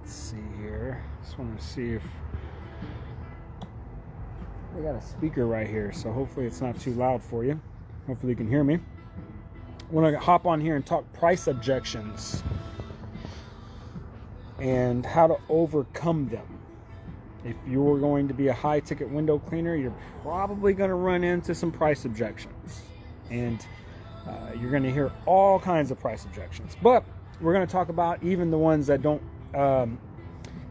Let's see here. Just want to see if we got a speaker right here, so hopefully it's not too loud for you. Hopefully you can hear me. I want to hop on here and talk price objections and how to overcome them. If you're going to be a high ticket window cleaner, you're probably going to run into some price objections, and you're going to hear all kinds of price objections. But we're going to talk about even the ones that don't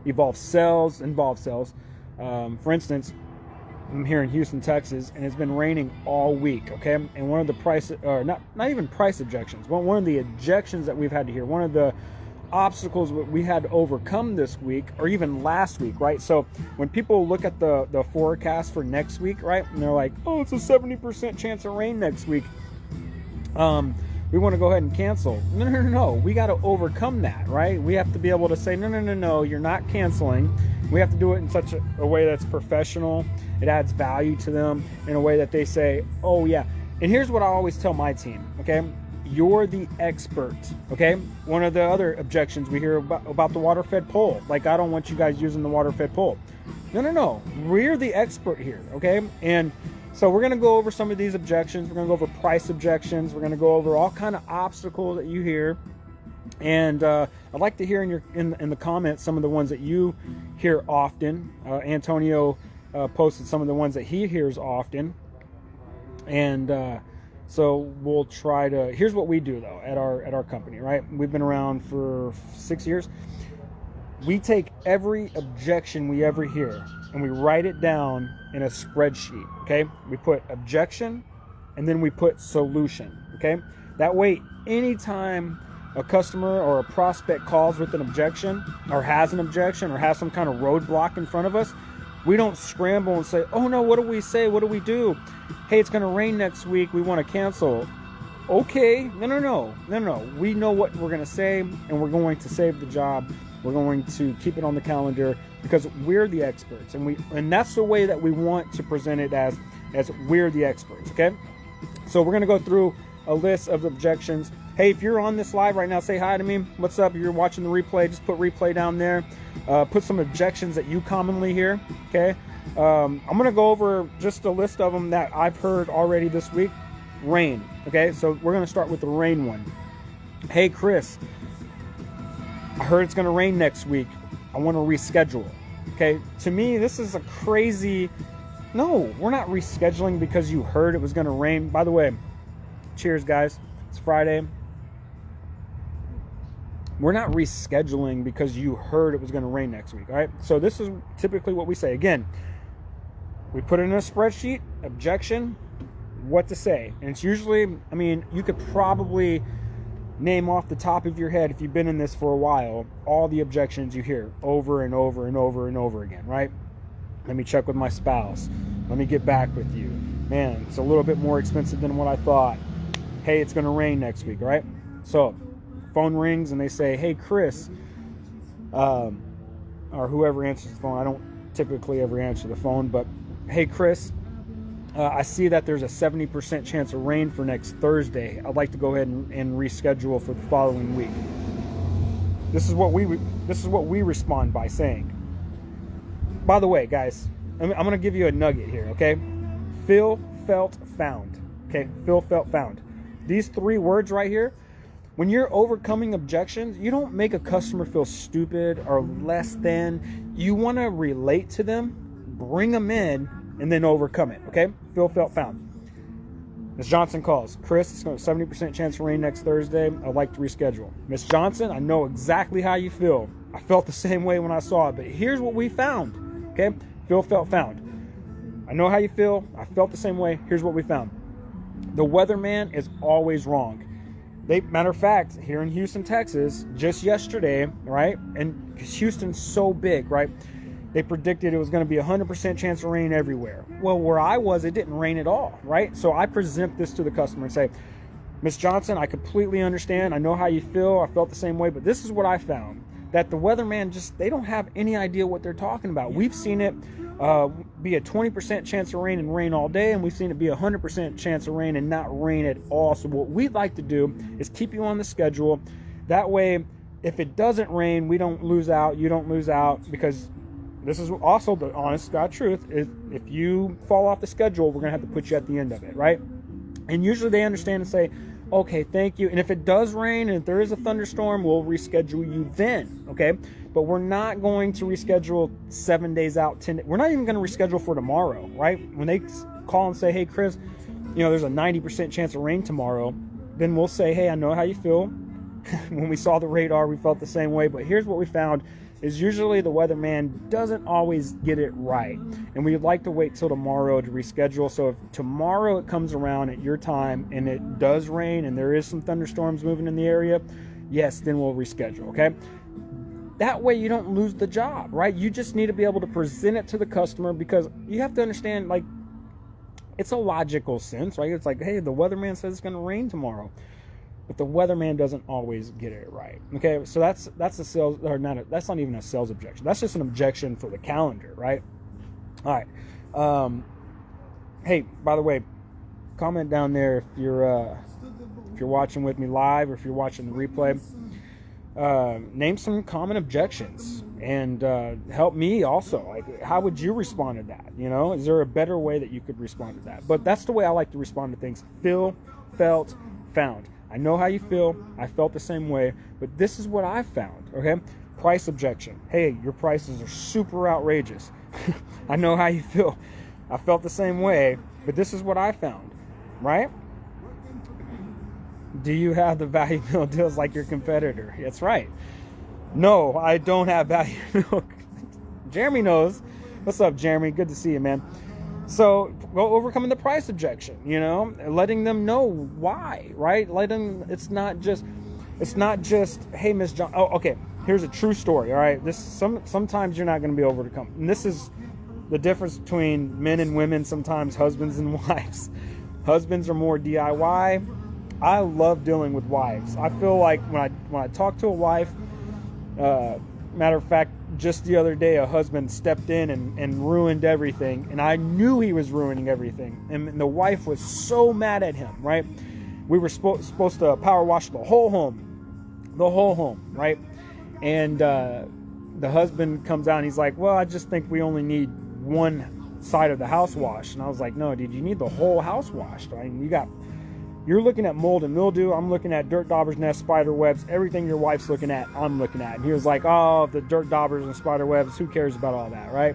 involve sales. For instance, I'm here in Houston, Texas, and it's been raining all week, okay? And one of the not even price objections, but one of the objections that we've had to hear, one of the obstacles that we had to overcome this week, or even last week, right? So when people look at the forecast for next week, right, and they're like, oh, it's a 70% chance of rain next week, we want to go ahead and cancel. No. We got to overcome that, right? We have to be able to say, no, you're not canceling. We have to do it in such a way that's professional. It adds value to them in a way that they say, oh yeah. And here's what I always tell my team, okay? You're the expert, okay? One of the other objections we hear about the water-fed pole. Like, I don't want you guys using the water-fed pole. No. We're the expert here, okay? And so we're going to go over some of these objections. We're going to go over price objections. We're going to go over all kind of obstacles that you hear. And I'd like to hear in the comments some of the ones that you hear often. Antonio posted some of the ones that he hears often. And so we'll try to, here's what we do though at our company, right? We've been around for 6 years. We take every objection we ever hear and we write it down in a spreadsheet, okay? We put objection and then we put solution, okay? That way, anytime a customer or a prospect calls with an objection or has an objection or has some kind of roadblock in front of us, we don't scramble and say, oh no, what do we say? What do we do? Hey, it's going to rain next week. We want to cancel. Okay. No. We know what we're going to say, and we're going to save the job. We're going to keep it on the calendar because we're the experts, and that's the way that we want to present it as we're the experts. Okay. So we're going to go through a list of objections. Hey, if you're on this live right now, say hi to me. What's up? If you're watching the replay, just put replay down there. Put some objections that you commonly hear. Okay. I'm going to go over just a list of them that I've heard already this week. Rain. Okay. So we're going to start with the rain one. Hey, Chris, I heard it's going to rain next week. I want to reschedule. Okay. To me, this is a crazy, no, we're not rescheduling because you heard it was going to rain. By the way, cheers guys. It's Friday. We're not rescheduling because you heard it was going to rain next week, all right? So this is typically what we say. Again, we put it in a spreadsheet, objection, what to say. And it's usually, I mean, you could probably name off the top of your head, if you've been in this for a while, all the objections you hear over and over and over and over again, right? Let me check with my spouse. Let me get back with you. Man, it's a little bit more expensive than what I thought. Hey, it's going to rain next week, right? So phone rings and they say, hey, Chris, or whoever answers the phone. I don't typically ever answer the phone, but hey, Chris, I see that there's a 70% chance of rain for next Thursday. I'd like to go ahead and reschedule for the following week. This is what we respond by saying. By the way, guys, I'm going to give you a nugget here, okay? Feel, felt, found. Okay, feel, felt, found. These three words right here, when you're overcoming objections, you don't make a customer feel stupid or less than. You want to relate to them, bring them in, and then overcome it, okay? Feel, felt, found. Ms. Johnson calls. Chris, it's going to 70% chance of rain next Thursday. I'd like to reschedule. Ms. Johnson, I know exactly how you feel. I felt the same way when I saw it, but here's what we found, okay? Feel, felt, found. I know how you feel. I felt the same way. Here's what we found. The weatherman is always wrong. Matter of fact, here in Houston, Texas, just yesterday, right? And Houston's so big, right? They predicted it was going to be 100% chance of rain everywhere. Well, where I was, it didn't rain at all, right? So I present this to the customer and say, Ms. Johnson, I completely understand. I know how you feel. I felt the same way, but this is what I found. That the weatherman they don't have any idea what they're talking about. We've seen it be a 20% chance of rain and rain all day, and we've seen it be 100% chance of rain and not rain at all. So what we'd like to do is keep you on the schedule. That way, if it doesn't rain, we don't lose out, you don't lose out, because this is also the honest God truth. If you fall off the schedule, we're going to have to put you at the end of it, right? And usually they understand and say, okay, thank you. And if it does rain and if there is a thunderstorm, we'll reschedule you then, okay? But we're not going to reschedule 7 days out, 10 days. We're not even going to reschedule for tomorrow, right? When they call and say, hey, Chris, there's a 90% chance of rain tomorrow, then we'll say, hey, I know how you feel. When we saw the radar, we felt the same way. But here's what we found is usually the weatherman doesn't always get it right. And we'd like to wait till tomorrow to reschedule. So if tomorrow it comes around at your time and it does rain and there is some thunderstorms moving in the area, yes, then we'll reschedule, okay? That way you don't lose the job, right? You just need to be able to present it to the customer, because you have to understand, like, it's a logical sense, right? It's like, hey, the weatherman says it's going to rain tomorrow. But the weatherman doesn't always get it right. Okay, so that's a sales, or not. That's not even a sales objection. That's just an objection for the calendar, right? All right. Hey, by the way, comment down there if you're watching with me live or if you're watching the replay. Name some common objections and help me also. Like, how would you respond to that? Is there a better way that you could respond to that? But that's the way I like to respond to things. Feel, felt, found. I know how you feel. I felt the same way, but this is what I found, okay? Price objection. Hey, your prices are super outrageous. I know how you feel. I felt the same way, but this is what I found, right? Do you have the value meal deals like your competitor? That's right. No, I don't have value meal. Jeremy knows. What's up, Jeremy? Good to see you, man. So go overcoming the price objection, letting them know why, right? It's not just, hey, Miss John. Oh, okay. Here's a true story. All right. Sometimes you're not going to be overcome. And this is the difference between men and women. Sometimes husbands and wives. Husbands are more DIY. I love dealing with wives. I feel like when I talk to a wife, matter of fact, just the other day, a husband stepped in and ruined everything. And I knew he was ruining everything. And the wife was so mad at him, right? We were supposed to power wash the whole home, right? And the husband comes out and he's like, well, I just think we only need one side of the house washed. And I was like, no, dude, you need the whole house washed. I mean, you're looking at mold and mildew. I'm looking at dirt daubers, nests, spider webs. Everything your wife's looking at, I'm looking at. And he was like, oh, the dirt daubers and spider webs, who cares about all that, right?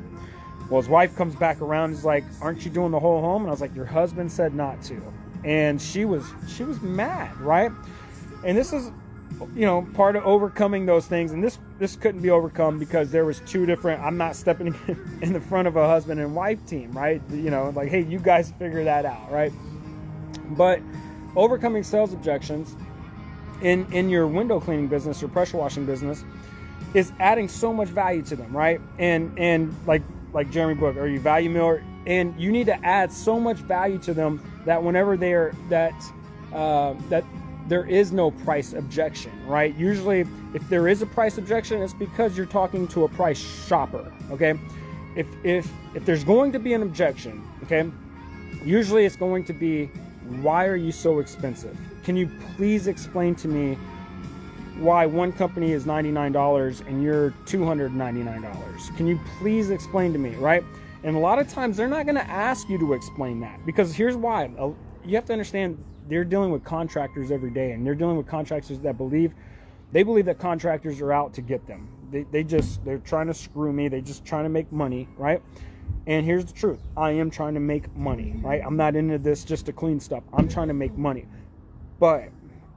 Well, his wife comes back around. He's like, aren't you doing the whole home? And I was like, your husband said not to. And she was mad, right? And this is, part of overcoming those things. And this couldn't be overcome because there was two different, I'm not stepping in the front of a husband and wife team, right? Like, hey, you guys figure that out, right? But overcoming sales objections in your window cleaning business or pressure washing business is adding so much value to them, right? And like Jeremy Book, are you value miller? And you need to add so much value to them that whenever that there is no price objection, right? Usually, if there is a price objection, it's because you're talking to a price shopper, okay? If there's going to be an objection, okay, usually it's going to be, why are you so expensive? Can you please explain to me why one company is $99 and you're $299? Can you please explain to me, right? And a lot of times they're not going to ask you to explain that, because here's why. You have to understand, they're dealing with contractors every day, and they're dealing with contractors that believe that contractors are out to get them. They're trying to screw me. They're just trying to make money, right? And here's the truth. I am trying to make money, right? I'm not into this just to clean stuff. I'm trying to make money. But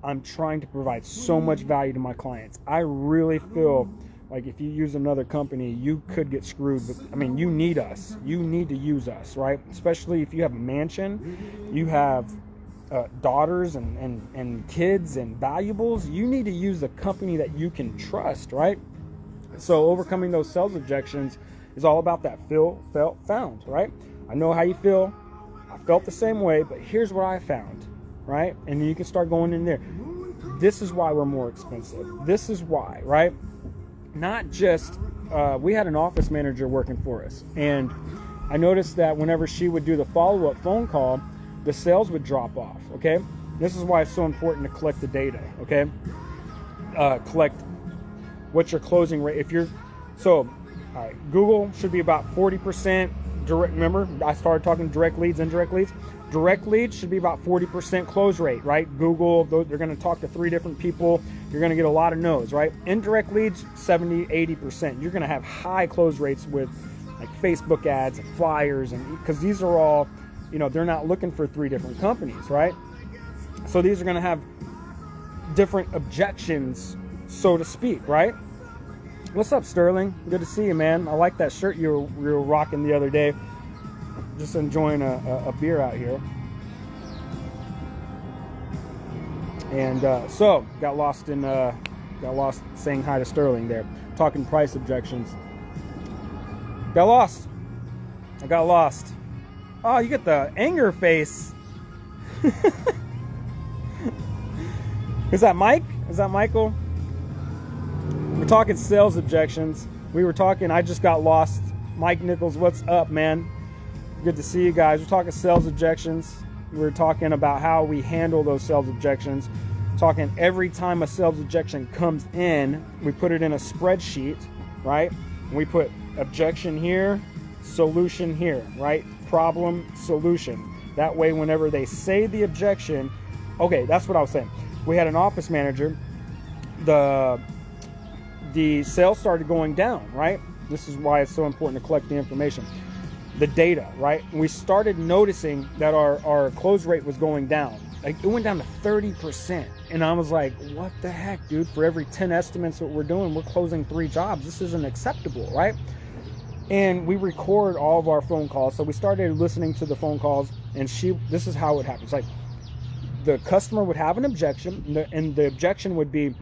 I'm trying to provide so much value to my clients. I really feel like if you use another company, you could get screwed. But, you need us. You need to use us, right? Especially if you have a mansion, you have daughters and kids and valuables. You need to use a company that you can trust, right? So overcoming those sales objections is all about that feel, felt, found, right? I know how you feel. I felt the same way, but here's what I found, right? And then you can start going in there. This is why we're more expensive. This is why, right? Not just, we had an office manager working for us, and I noticed that whenever she would do the follow-up phone call, the sales would drop off, okay? This is why it's so important to collect the data, okay? Collect what's your closing rate. If you're, so, all right, Google should be about 40% direct. Remember, I started talking direct leads, indirect leads. Direct leads should be about 40% close rate, right? Google, they're going to talk to 3 different people. You're going to get a lot of no's, right? Indirect leads, 70, 80%. You're going to have high close rates with like Facebook ads and flyers, and because these are all, you know, they're not looking for 3 different companies, right? So these are going to have different objections, so to speak, right? What's up, Sterling? Good to see you, man. I like that shirt you were rocking the other day. Just enjoying a beer out here. And so got lost saying hi to Sterling there, talking price objections. Got lost. I got lost. Oh, you get the anger face. Is that Mike? Is that Michael? We're talking sales objections. I just got lost. Mike Nichols, what's up, man? Good to see you guys. We're talking sales objections. We're talking about how we handle those sales objections. Talking every time a sales objection comes in, we put it in a spreadsheet, right? We put objection here, solution here, right? Problem, solution. That way, whenever they say the objection, okay, that's what I was saying. We had an office manager. The sales started going down, right? This is why it's so important to collect the information. The data, right? We started noticing that our close rate was going down. Like it went down to 30%. And I was like, what the heck, dude? For every 10 estimates that we're doing, we're closing 3 jobs. This isn't acceptable, right? And we record all of our phone calls. So we started listening to the phone calls, and this is how it happens. Like the customer would have an objection, and the objection would be,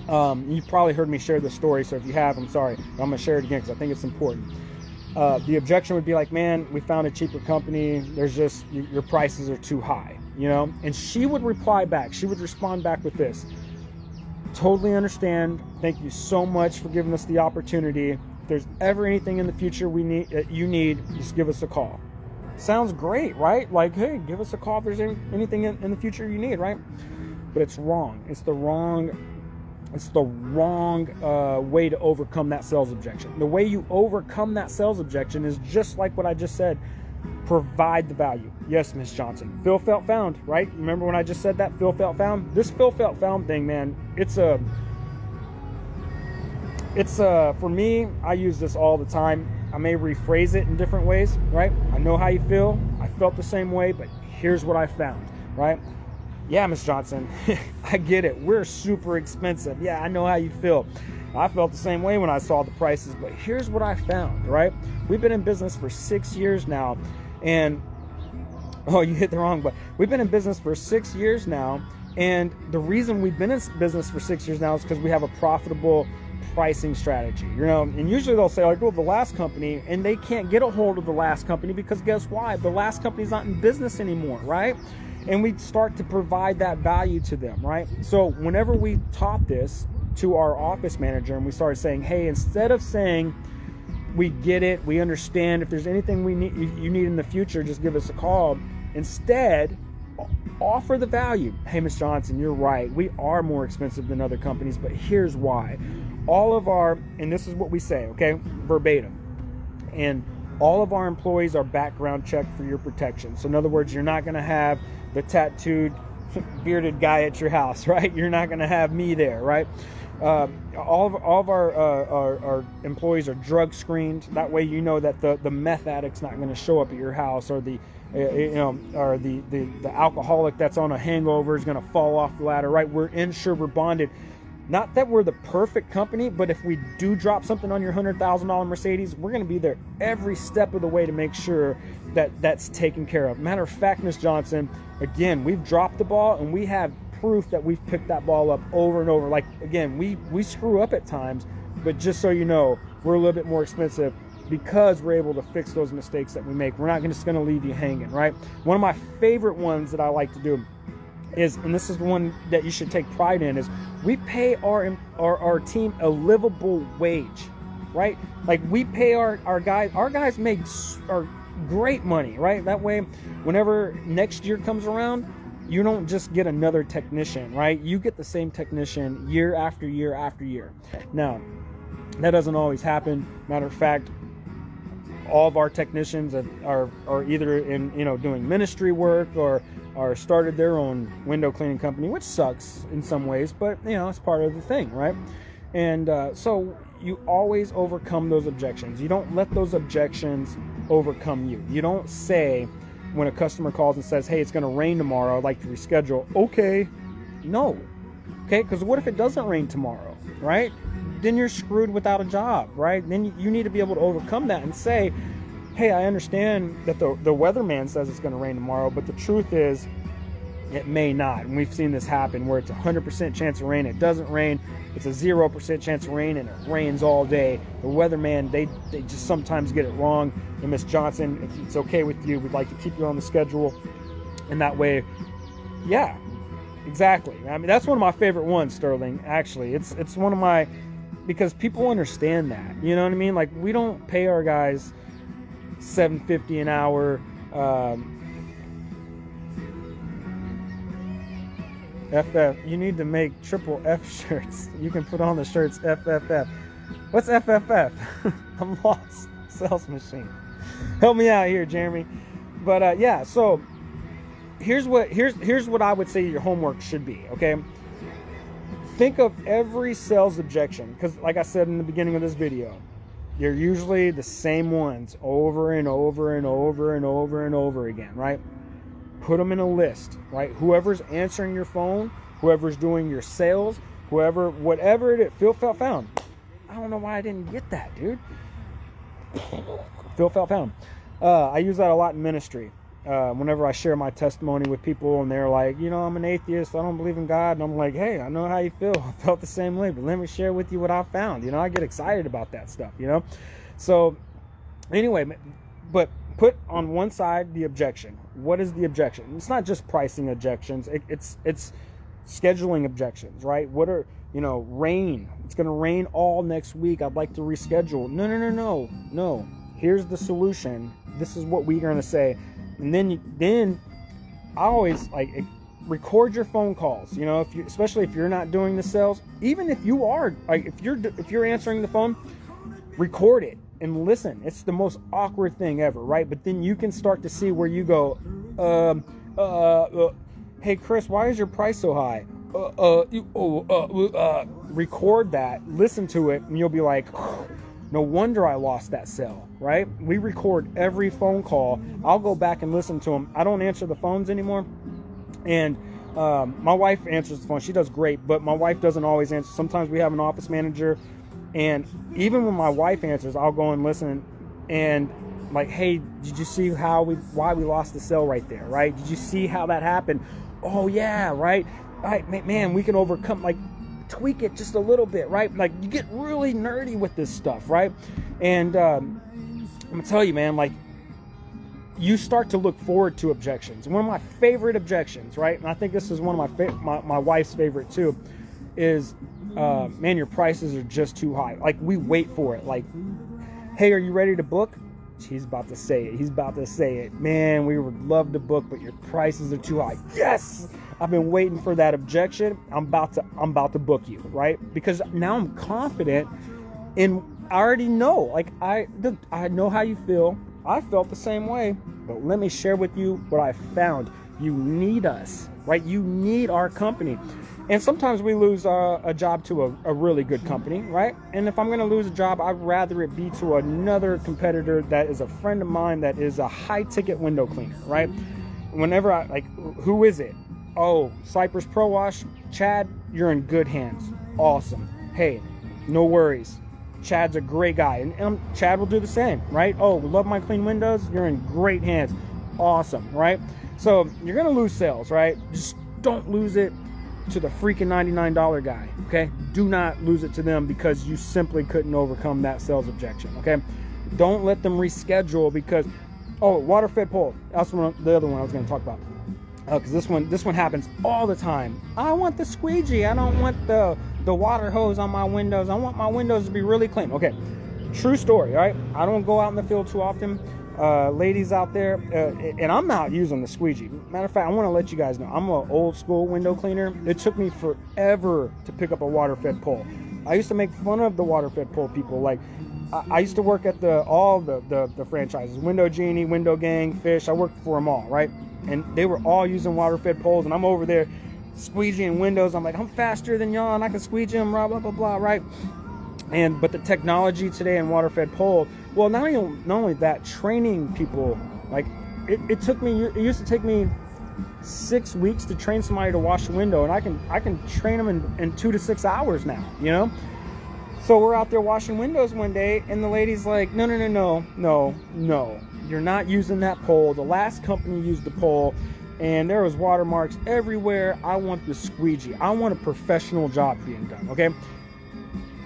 you probably heard me share this story. So if you have, I'm sorry. I'm going to share it again because I think it's important. The objection would be like, man, we found a cheaper company. There's just, your prices are too high, you know? And she would reply back. She would respond back with this. Totally understand. Thank you so much for giving us the opportunity. If there's ever anything in the future you need, just give us a call. Sounds great, right? Like, hey, give us a call if there's anything in the future you need, right? But it's wrong. It's the wrong way to overcome that sales objection. The way you overcome that sales objection is just like what I just said. Provide the value. Yes, Miss Johnson. Feel, felt, found, right? Remember when I just said that? Feel, felt, found? This feel, felt, found thing, man, it's for me, I use this all the time. I may rephrase it in different ways, right? I know how you feel. I felt the same way, but here's what I found, right? Yeah, Miss Johnson, I get it. We're super expensive. Yeah, I know how you feel. I felt the same way when I saw the prices, but here's what I found, right? We've been in business for 6 years now, and, oh, you hit the wrong button. We've been in business for 6 years now, and the reason we've been in business for 6 years now is because we have a profitable pricing strategy, you know, and usually they'll say, like, well, the last company, and they can't get a hold of the last company because guess why? The last company's not in business anymore, right? And we start to provide that value to them, right? So whenever we taught this to our office manager and we started saying, hey, instead of saying, we get it, we understand, if there's anything you need in the future, just give us a call. Instead, offer the value. Hey, Miss Johnson, you're right. We are more expensive than other companies, but here's why. All of our, and this is what we say, okay, verbatim. And all of our employees are background checked for your protection. So in other words, you're not going to have the tattooed, bearded guy at your house, right? You're not going to have me there, right? All of our employees are drug screened. That way, you know that the meth addict's not going to show up at your house, or the alcoholic that's on a hangover is going to fall off the ladder, right? We're insured, we're bonded. Not that we're the perfect company, but if we do drop something on your $100,000 Mercedes, we're going to be there every step of the way to make sure that that's taken care of. Matter of fact, Miss Johnson, again, we've dropped the ball and we have proof that we've picked that ball up over and over. Like, again, we screw up at times, but just so you know, we're a little bit more expensive because we're able to fix those mistakes that we make. We're not just going to leave you hanging, right? One of my favorite ones that I like to do is, and this is the one that you should take pride in, is we pay our team a livable wage, right? Like, we pay our guys make great money, right? That way, whenever next year comes around, you don't just get another technician, right? You get the same technician year after year after year. Now, that doesn't always happen. Matter of fact, all of our technicians are either in, doing ministry work or started their own window cleaning company, which sucks in some ways, but it's part of the thing, right? And so you always overcome those objections. You don't let those objections overcome you. You don't say, when a customer calls and says, hey, it's going to rain tomorrow, I'd like to reschedule. Okay. No. Okay. Because what if it doesn't rain tomorrow, right? Then you're screwed without a job, right? Then you need to be able to overcome that and say, hey, I understand that the weatherman says it's going to rain tomorrow, but the truth is it may not. And we've seen this happen where it's 100% chance of rain. It doesn't rain. It's a 0% chance of rain, and it rains all day. The weatherman, they just sometimes get it wrong. And Miss Johnson, if it's okay with you, we'd like to keep you on the schedule. And that way, yeah, exactly. I mean, that's one of my favorite ones, Sterling, actually. It's one of my, because people understand that. You know what I mean? Like, we don't pay our guys $7.50 an hour. FF, you need to make triple F shirts. You can put on the shirts FFF. What's FFF? I'm lost. Sales machine. Help me out here, Jeremy. But yeah, so here's what I would say your homework should be, okay? Think of every sales objection, because like I said in the beginning of this video, you're usually the same ones over and over and over and over and over again, right? Put them in a list, right? Whoever's answering your phone, whoever's doing your sales, whatever it is, feel, felt, found. I don't know why I didn't get that, dude. Feel, felt, found. I use that a lot in ministry. Whenever I share my testimony with people and they're like, I'm an atheist, I don't believe in God. And I'm like, hey, I know how you feel. I felt the same way, but let me share with you what I found. I get excited about that stuff, So anyway, but put on one side the objection. What is the objection? It's not just pricing objections. It's scheduling objections, right? What are, rain. It's going to rain all next week. I'd like to reschedule. No. Here's the solution. This is what we're going to say. And then I always record your phone calls. Especially if you're not doing the sales, even if you are, if you're answering the phone, record it. And listen, it's the most awkward thing ever, right? But then you can start to see where you go, hey, Chris, why is your price so high? Record that, listen to it, and you'll be like, no wonder I lost that sale, right? We record every phone call. I'll go back and listen to them. I don't answer the phones anymore. And my wife answers the phone. She does great, but my wife doesn't always answer. Sometimes we have an office manager. And even when my wife answers, I'll go and listen and like, hey, did you see why we lost the sale right there, right? Did you see how that happened? Oh yeah, right? Man, we can overcome, tweak it just a little bit, right? Like, you get really nerdy with this stuff, right? And I'm gonna tell you, man, you start to look forward to objections. One of my favorite objections, right? And I think this is one of my wife's favorite too, is man, your prices are just too high. We wait for it. Hey, are you ready to book? He's about to say it. He's about to say it. Man, we would love to book, but your prices are too high. Yes! I've been waiting for that objection. I'm about to book you, right? Because now I'm confident in, I already know. I know how you feel. I felt the same way. But let me share with you what I found. You need us, right? You need our company. And sometimes we lose a job to a really good company, right? And if I'm going to lose a job, I'd rather it be to another competitor that is a friend of mine that is a high-ticket window cleaner, right? Whenever who is it? Oh, Cypress Pro Wash. Chad, you're in good hands. Awesome. Hey, no worries. Chad's a great guy. And Chad will do the same, right? Oh, love my clean windows. You're in great hands. Awesome, right? So you're going to lose sales, right? Just don't lose it to the freaking $99 guy, okay? Do not lose it to them because you simply couldn't overcome that sales objection, okay? Don't let them reschedule because, water fed pole. That's the other one I was going to talk about. Because this one happens all the time. I want the squeegee. I don't want the water hose on my windows. I want my windows to be really clean. Okay, true story, all right? I don't go out in the field too often. ladies out there, and I'm not using the squeegee. Matter of fact, I want to let you guys know, I'm an old school window cleaner. It took me forever to pick up a water-fed pole. I used to make fun of the water-fed pole people. Like, I used to work at all the franchises, Window Genie, Window Gang, Fish. I worked for them all, right? And they were all using water-fed poles, and I'm over there squeegeeing windows. I'm like, I'm faster than y'all, and I can squeegee them, blah, blah, blah, blah, right? But the technology today in water-fed pole, well, not only that, training people, like, it used to take me 6 weeks to train somebody to wash a window, and I can train them in 2 to 6 hours now, you know? So we're out there washing windows one day, and the lady's like, no, you're not using that pole. The last company used the pole, and there was watermarks everywhere. I want the squeegee. I want a professional job being done, okay?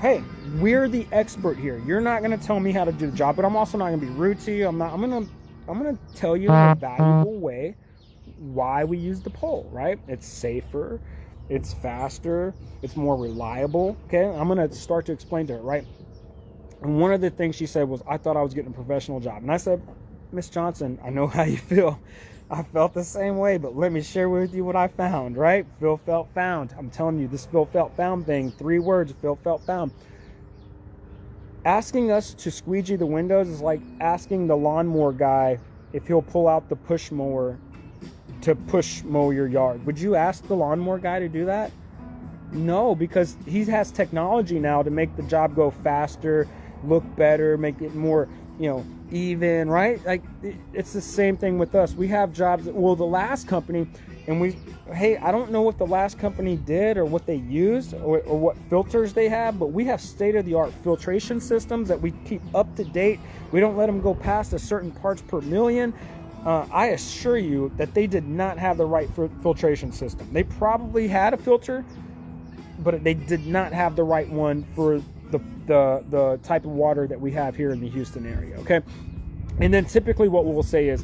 Hey, we're the expert here. You're not going to tell me how to do the job, but I'm also not going to be rude to you. I'm going to tell you in a valuable way why we use the pole, right? It's safer, it's faster, it's more reliable, okay? I'm going to start to explain to her, right? And one of the things she said was, I thought I was getting a professional job. And I said, Miss Johnson, I know how you feel. I felt the same way, but let me share with you what I found, right? Feel, felt, found. I'm telling you, this feel, felt, found thing, 3 words, feel, felt, found. Asking us to squeegee the windows is like asking the lawnmower guy if he'll pull out the push mower to push mow your yard. Would you ask the lawnmower guy to do that? No, because he has technology now to make the job go faster, look better, make it more, even, right? Like, it's the same thing with us. We have jobs that, well, the last company, and I don't know what the last company did or what they used or what filters they have, but we have state-of-the-art filtration systems that we keep up to date. We don't let them go past a certain parts per million. I assure you that they did not have the right filtration system. They probably had a filter, but they did not have the right one for the type of water that we have here in the Houston area, okay? And then typically what I'll say is,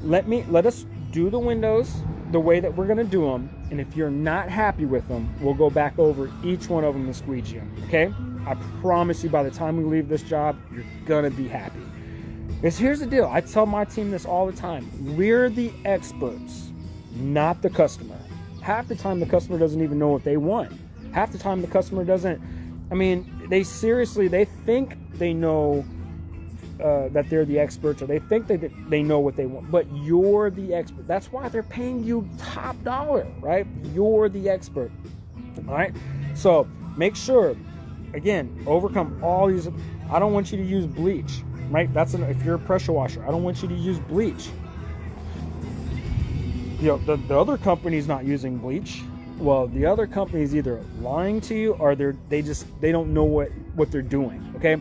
let us do the windows the way that we're going to do them, and if you're not happy with them, we'll go back over each one of them and squeegee them, okay? I promise you, by the time we leave this job, you're going to be happy. Because here's the deal. I tell my team this all the time. We're the experts, not the customer. Half the time, the customer doesn't even know what they want. Half the time, the customer doesn't, they think they know that they're the experts, or they think that they know what they want, but you're the expert. That's why they're paying you top dollar, right? You're the expert, all right? So make sure, again, overcome all these. I don't want you to use bleach, right? If you're a pressure washer, I don't want you to use bleach. The other company's not using bleach. Well, the other company's either lying to you or they don't know what they're doing, okay?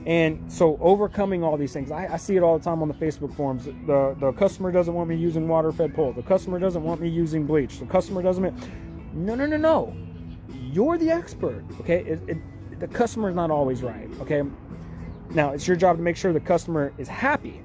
And so overcoming all these things, I see it all the time on the Facebook forums. The customer doesn't want me using water-fed pole. The customer doesn't want me using bleach. The customer doesn't. No. You're the expert, okay? The customer's not always right, okay? Now, it's your job to make sure the customer is happy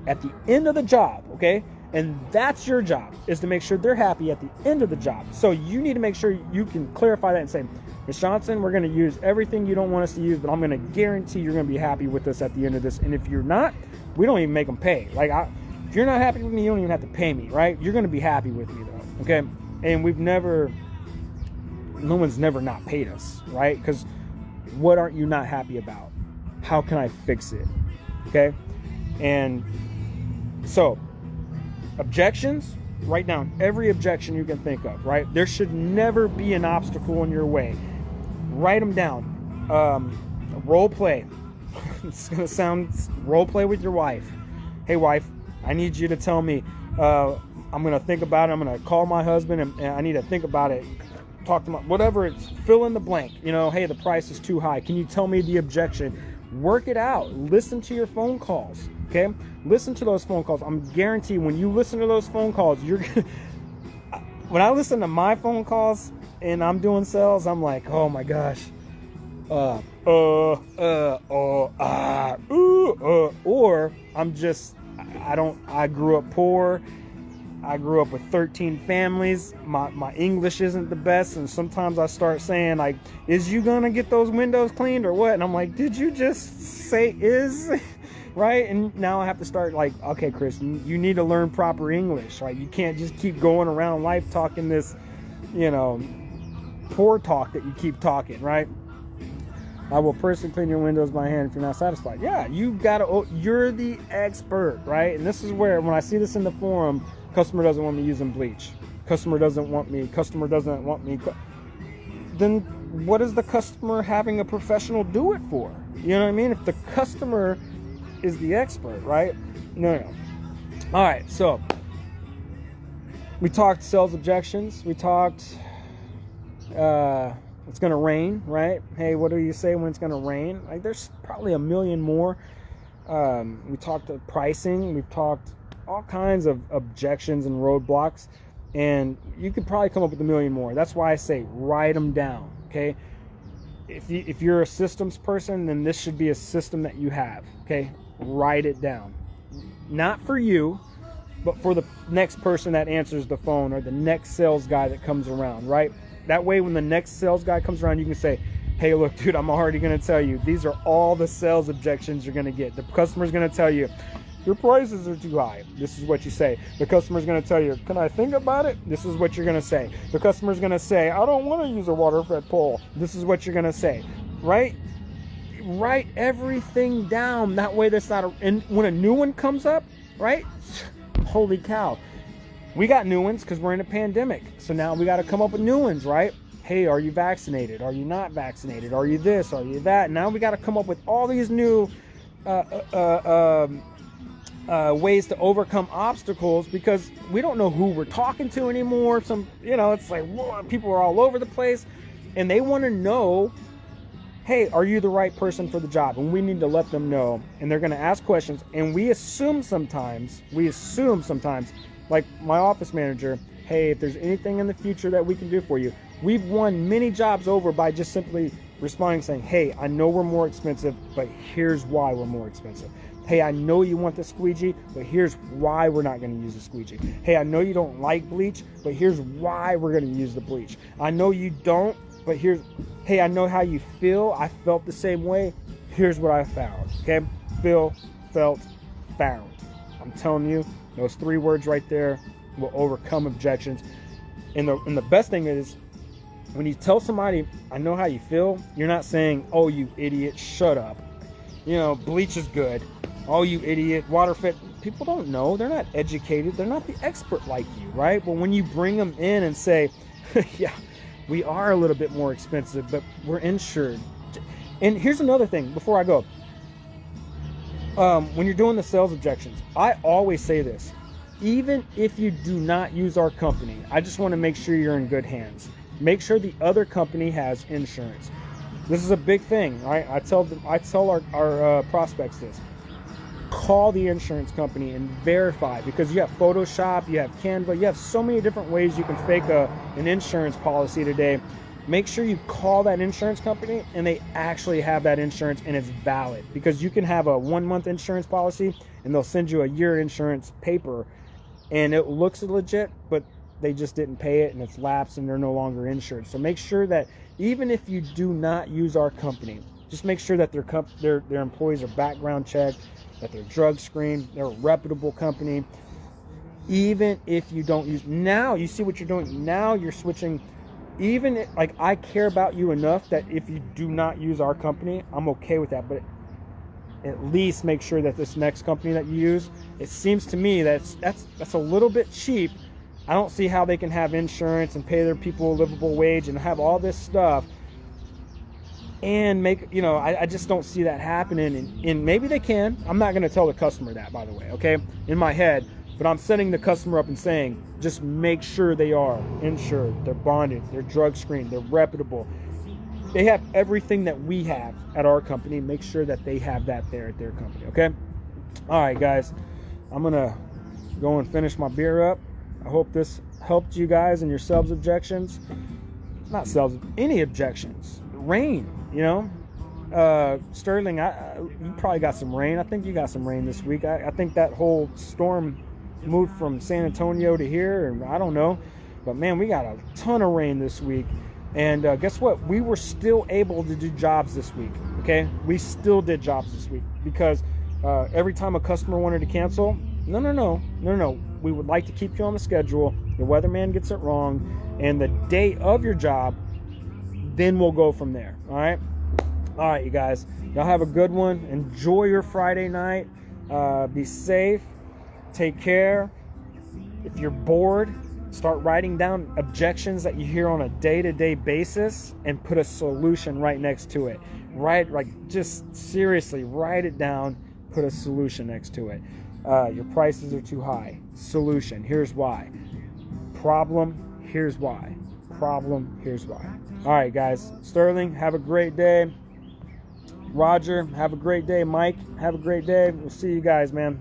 at the end of the job, okay? And that's your job, is to make sure they're happy at the end of the job. So you need to make sure you can clarify that and say, Ms. Johnson, we're going to use everything you don't want us to use, but I'm going to guarantee you're going to be happy with us at the end of this. And if you're not, we don't even make them pay. If you're not happy with me, you don't even have to pay me, right? You're going to be happy with me, though, okay? And no one's never not paid us, right? Because what aren't you not happy about? How can I fix it, okay? And so, objections, write down every objection you can think of, right? There should never be an obstacle in your way. Write them down. Role play. It's going to sound role play with your wife. Hey, wife, I need you to tell me, I'm going to think about it. I'm going to call my husband and I need to think about it. Talk to my, whatever, it's fill in the blank. Hey, the price is too high. Can you tell me the objection? Work it out. Listen to your phone calls. Okay, listen to those phone calls. I'm guaranteed when you listen to those phone calls, when I listen to my phone calls and I'm doing sales, I'm like, oh my gosh, or I'm just, I grew up poor I grew up with 13 families. My English isn't the best, and sometimes I start saying, like, is you gonna get those windows cleaned or what? And I'm like, did you just say is? Right? And now I have to start like, okay, Chris, you need to learn proper English, right? You can't just keep going around life talking this, poor talk that you keep talking, right? I will personally clean your windows by hand if you're not satisfied. Yeah, you're the expert, right? And this is where, when I see this in the forum, customer doesn't want me using bleach. Customer doesn't want me. Then what is the customer having a professional do it for? You know what I mean? If the customer is the expert, right? No. All right, so we talked sales objections. We talked it's going to rain, right? Hey, what do you say when it's going to rain? Like, there's probably a million more. We talked pricing. We've talked all kinds of objections and roadblocks, and you could probably come up with a million more. That's why I say write them down, okay? If you're a systems person, then this should be a system that you have, okay? Write it down. Not for you, but for the next person that answers the phone or the next sales guy that comes around, right? That way, when the next sales guy comes around, you can say, hey, look, dude, I'm already going to tell you, these are all the sales objections you're going to get. The customer's going to tell you, your prices are too high. This is what you say. The customer's going to tell you, can I think about it? This is what you're going to say. The customer's going to say, I don't want to use a water-fed pole. This is what you're going to say, right? Write everything down. That way that's not and when a new one comes up, right? Holy cow. We got new ones because we're in a pandemic. So now we got to come up with new ones, right? Hey, are you vaccinated? Are you not vaccinated? Are you this? Are you that? Now we got to come up with all these new ways to overcome obstacles, because we don't know who we're talking to anymore. It's like, whoa, people are all over the place, and they want to know, hey, are you the right person for the job? And we need to let them know. And they're going to ask questions, and we assume sometimes, like my office manager, hey, if there's anything in the future that we can do for you. We've won many jobs over by just simply responding, saying, hey, I know we're more expensive, but here's why we're more expensive. Hey, I know you want the squeegee, but here's why we're not going to use the squeegee. Hey, I know you don't like bleach, but here's why we're going to use the bleach. I know you don't, but hey, I know how you feel. I felt the same way. Here's what I found. Okay? Feel, felt, found. I'm telling you, those 3 words right there will overcome objections. And the best thing is, when you tell somebody, I know how you feel, you're not saying, oh, you idiot, shut up. Bleach is good. Oh, you idiot, water fit. People don't know. They're not educated. They're not the expert like you, right? But when you bring them in and say, yeah, we are a little bit more expensive, but we're insured. And here's another thing before I go. When you're doing the sales objections, I always say this. Even if you do not use our company, I just want to make sure you're in good hands. Make sure the other company has insurance. This is a big thing, right? I tell our prospects this. Call the insurance company and verify, because you have Photoshop, you have Canva, you have so many different ways you can fake an insurance policy today. Make sure you call that insurance company and they actually have that insurance and it's valid, because you can have a 1-month insurance policy and they'll send you a year insurance paper and it looks legit, but they just didn't pay it and it's lapsed and they're no longer insured. So make sure that even if you do not use our company, just make sure that their employees are background checked, that they're drug screened, they're a reputable company. Even if you don't use, now you see what you're doing. Now you're switching. Even like, I care about you enough that if you do not use our company, I'm okay with that. But at least make sure that this next company that you use, it seems to me that's a little bit cheap. I don't see how they can have insurance and pay their people a livable wage and have all this stuff and make, I just don't see that happening. And maybe they can. I'm not going to tell the customer that, by the way, okay, in my head, but I'm setting the customer up and saying, just make sure they are insured, they're bonded, they're drug screened, they're reputable. They have everything that we have at our company. Make sure that they have that there at their company, okay? All right, guys, I'm going to go and finish my beer up. I hope this helped you guys in your sales objections. Not sales, any objections. Rain, Sterling, you probably got some rain. I think you got some rain this week. I think that whole storm moved from San Antonio to here, and I don't know. But man, we got a ton of rain this week. And guess what? We were still able to do jobs this week, okay? We still did jobs this week because every time a customer wanted to cancel, no. We would like to keep you on the schedule. The weatherman gets it wrong, and the day of your job, then we'll go from there, all right? All right, you guys. Y'all have a good one. Enjoy your Friday night. Be safe. Take care. If you're bored, start writing down objections that you hear on a day-to-day basis and put a solution right next to it. Just seriously, write it down, put a solution next to it. Your prices are too high. Solution, here's why. Problem, here's why. Problem, here's why. All right, guys. Sterling, have a great day. Roger, have a great day. Mike, have a great day. We'll see you guys, man.